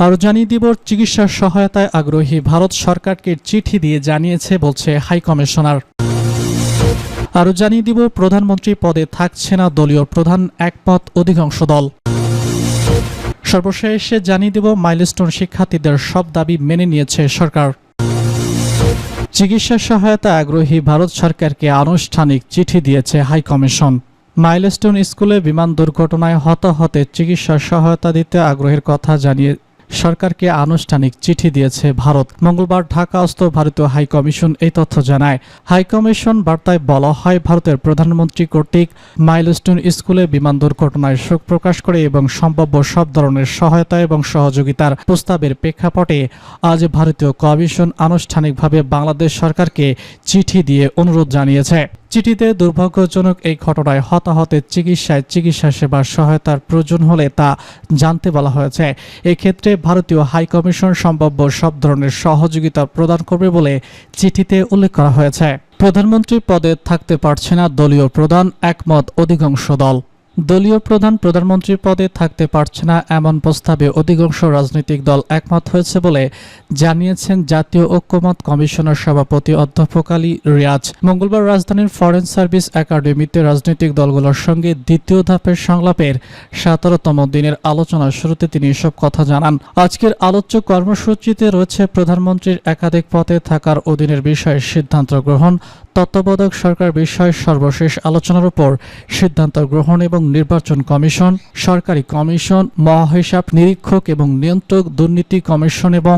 আরও জানিয়ে দিব, চিকিৎসা সহায়তায় আগ্রহী ভারত সরকারকে চিঠি দিয়ে জানিয়েছে বলছে হাইকমিশনার। আরও জানিয়ে দিব, প্রধানমন্ত্রী পদে থাকছে না দলীয় প্রধান, একমত অধিকাংশ দল। সর্বশেষে জানিয়ে দিব, মাইলস্টোন শিক্ষার্থীদের সব দাবি মেনে নিয়েছে সরকার। চিকিৎসা সহায়তা আগ্রহী ভারত সরকারকে আনুষ্ঠানিক চিঠি দিয়েছে হাইকমিশন। মাইলস্টোন স্কুলে বিমান দুর্ঘটনায় হতাহতের চিকিৎসা সহায়তা দিতে আগ্রহের কথা জানিয়ে সরকারকে আনুষ্ঠানিক চিঠি দিয়েছে ভারত। মঙ্গলবার ঢাকাস্থ ভারতীয় হাইকমিশন এই তথ্য জানায়। হাইকমিশন বার্তায় বলা হয়, ভারতের প্রধানমন্ত্রী কর্তৃক মাইলস্টোন স্কুলে বিমান দুর্ঘটনায় শোক প্রকাশ করে এবং সম্ভাব্য সব ধরনের সহায়তা এবং সহযোগিতার প্রস্তাবের প্রেক্ষাপটে আজ ভারতীয় কমিশন আনুষ্ঠানিকভাবে বাংলাদেশ সরকারকে চিঠি দিয়ে অনুরোধ জানিয়েছে। চিঠিতে দুর্ভাগ্যজনক এই ঘটনায় হতাহতের চিকিৎসা সেবার সহায়তার প্রয়োজন হলে তা জানতে বলা হয়েছে। এক্ষেত্রে ভারতীয় হাইকমিশন সম্ভাব্য সব ধরনের সহযোগিতা প্রদান করবে বলে চিঠিতে উল্লেখ করা হয়েছে। প্রধানমন্ত্রী পদে থাকতে পারছে না দলীয় প্রধান, একমত অধিকাংশ দল। দলীয় প্রধান প্রধানমন্ত্রী পদে থাকতে পারছে না এমন প্রস্তাবে অধিকাংশ রাজনৈতিক দল একমত হয়েছে বলে জানিয়েছেন জাতীয় ঐক্যমত্য কমিশনের সভাপতি অধ্যাপক আলী রিয়াজ। মঙ্গলবার রাজধানীর ফরেন সার্ভিস একাডেমিতে রাজনৈতিক দলগুলোর সঙ্গে দ্বিতীয় ধাপের সংলাপের 17তম দিনের আলোচনার শুরুতে তিনি এসব কথা জানান। আজকের আলোচ্য কর্মসূচিতে রয়েছে প্রধানমন্ত্রীর একাধিক পদে থাকার অধীনের বিষয়ে সিদ্ধান্ত গ্রহণ, তত্ত্বাবধায়ক সরকার বিষয়ে সর্বশেষ আলোচনার উপর সিদ্ধান্ত গ্রহণ এবং নির্বাচন কমিশন, সরকারি কমিশন, মহাহিসাব নিরীক্ষক এবং নিয়ন্ত্রক, দুর্নীতি কমিশন এবং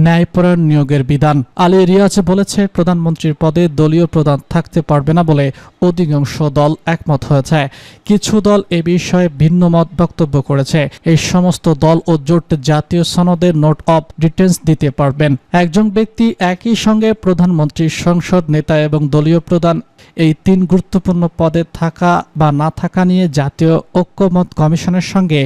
ন্যায়পরায়ণ নিয়োগের বিধান। আলী রিয়াজ বলেছে, প্রধানমন্ত্রীর পদে দলীয় প্রধান থাকতে পারবে না বলে অধিকাংশ দল একমত হয়েছে। কিছু দল এ বিষয়ে ভিন্ন মত বক্তব্য করেছে। এই সমস্ত দল ও জোট জাতীয় সনদে নোট অব ডিটেন্স দিতে পারবেন। একজন ব্যক্তি একই সঙ্গে প্রধানমন্ত্রী, সংসদ নেতা এবং দলীয় প্রধান এই তিন গুরুত্বপূর্ণ পদে থাকা বা না থাকা নিয়ে জাতীয় ঐক্যমত্য কমিশনের সঙ্গে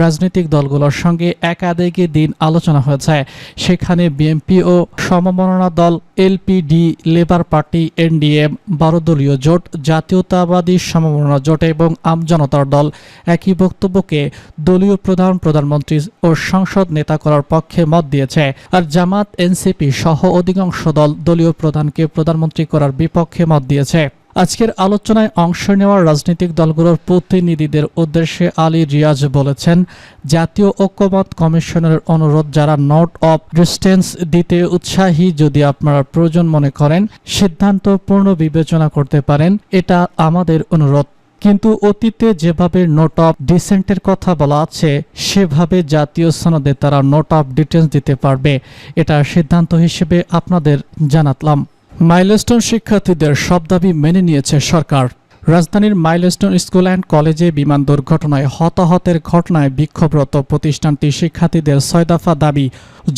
রাজনৈতিক দলগুলোর সঙ্গে একাধিক দিন আলোচনা হয়েছে। সেখানে বিএনপি ও সমমনা দল, এলপিডি, লেবার পার্টি, এনডিএম, 12 দলীয় জোট, জাতীয়তাবাদী সমমনা জোট এবং আমজনতার দল একই বক্তব্যকে দলীয় প্রধান, প্রধানমন্ত্রী ও সংসদ নেতা করার পক্ষে মত দিয়েছে। আর জামাত, এনসিপি সহ অধিকাংশ দল দলীয় প্রধানকে প্রধানমন্ত্রী করার বিপক্ষে মত দিয়েছে। আজকের আলোচনায় অংশ নেওয়া রাজনৈতিক দলগুলোর প্রতিনিধিদের উদ্দেশ্যে আলী রিয়াজ বলেছেন, জাতীয় ঐক্যমত্য কমিশনের অনুরোধ যারা নোট অব ডিস্টেন্স দিতে উৎসাহী, যদি আপনারা প্রয়োজন মনে করেন সিদ্ধান্ত পূর্ণ বিবেচনা করতে পারেন, এটা আমাদের অনুরোধ। কিন্তু অতীতে যেভাবে নোট অফ ডিসেন্টের কথা বলা আছে সেভাবে জাতীয় সনদে তারা নোট অফ ডিটেন্স দিতে পারবে, এটা সিদ্ধান্ত হিসেবে আপনাদের জানাতলাম। মাইলস্টোন শিক্ষার্থীদের সব দাবি মেনে নিয়েছে সরকার। রাজধানীর মাইলস্টোন স্কুল অ্যান্ড কলেজে বিমান দুর্ঘটনায় হতাহতের ঘটনায় বিক্ষোভরত প্রতিষ্ঠানটি শিক্ষার্থীদের 6 দফা দাবি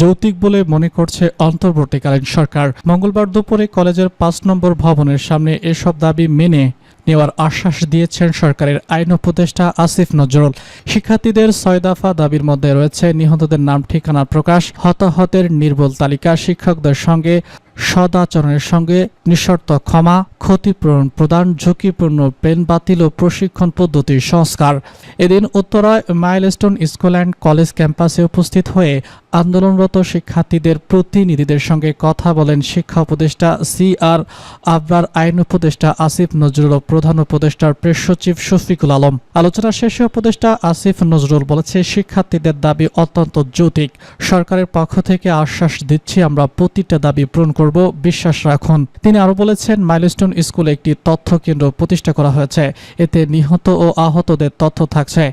যৌক্তিক বলে মনে করছে অন্তর্বর্তীকালীন সরকার। মঙ্গলবার দুপুরে কলেজের 5 নম্বর ভবনের সামনে এসব দাবি মেনে নেওয়ার আশ্বাস দিয়েছেন সরকারের আইন উপদেষ্টা আসিফ নজরুল। শিক্ষার্থীদের 6 দফা দাবির মধ্যে রয়েছে নিহতদের নাম ঠিকানা প্রকাশ, হতাহতের নির্ভুল তালিকা, শিক্ষকদের সঙ্গে সদাচরণের সঙ্গে নিঃশর্ত ক্ষমা, ক্ষতিপূরণ প্রদান, ঝুঁকিপূর্ণ পেন বাতিল ও প্রশিক্ষণ পদ্ধতির সংস্কার। এদিন উত্তরায় মাইলস্টোন স্কুল অ্যান্ড কলেজ ক্যাম্পাসে উপস্থিত হয়ে আন্দোলনরত শিক্ষার্থীদের প্রতিনিধিদের সঙ্গে কথা বলেন শিক্ষা উপদেষ্টা CR আবরার, আইন উপদেষ্টা আসিফ নজরুল ও প্রধান উপদেষ্টার প্রেস সচিব শফিকুল আলম। আলোচনা শেষে উপদেষ্টা আসিফ নজরুল বলেছে, শিক্ষার্থীদের দাবি অত্যন্ত যৌক্তিক। সরকারের পক্ষ থেকে আশ্বাস দিচ্ছি, আমরা প্রতিটা দাবি পূরণ করব, বিশ্বাস রাখুন। তিনি আরো বলেছেন, মাইলস্টোন স্কুলে একটি তথ্য কেন্দ্র প্রতিষ্ঠা করা হয়েছে। এতে নিহত ও আহতদের তথ্য থাকছে।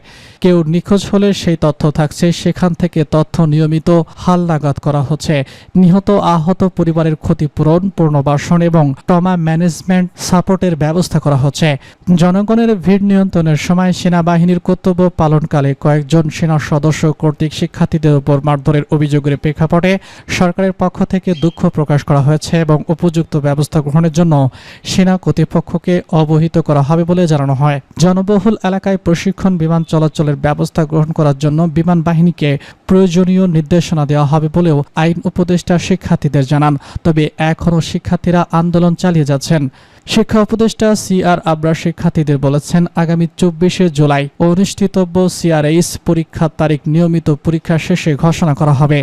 কেউ নিখোঁজ হলে সেই তথ্য থাকছে। সেখান থেকে তথ্য নিয়মিত হালনাগাদ করা হচ্ছে। নিহত আহত পরিবারের ক্ষতিপূরণ, পুনর্বাসন এবং ট্রমা ম্যানেজমেন্ট সাপোর্টের ব্যবস্থা করা হচ্ছে। জনগণের ভিড় নিয়ন্ত্রণের সময় সেনাবাহিনীর কর্তব্য পালনকালে কয়েকজন সেনা সদস্য কর্তৃক শিক্ষার্থীদের উপর মারধরের অভিযোগের প্রেক্ষাপটে সরকারের পক্ষ থেকে দুঃখ প্রকাশ করা করা হয়েছে এবং উপযুক্ত ব্যবস্থা গ্রহণের জন্য সেনা কর্তৃপক্ষকে অবহিত করা হবে বলে জানানো হয়। জনবহুল এলাকায় প্রশিক্ষণ বিমান চলাচলের ব্যবস্থা গ্রহণ করার জন্য বিমান বাহিনীকে প্রয়োজনীয় নির্দেশনা দেওয়া হবে বলেও আইন উপদেষ্টা শিক্ষার্থীদের জানান। তবে এখনও শিক্ষার্থীরা আন্দোলন চালিয়ে যাচ্ছেন। শিক্ষা উপদেষ্টা CR আবরার শিক্ষার্থীদের বলেছেন, আগামী 24শে জুলাই অনুষ্ঠিতব্য CRS পরীক্ষার তারিখ নিয়মিত পরীক্ষা শেষে ঘোষণা করা হবে।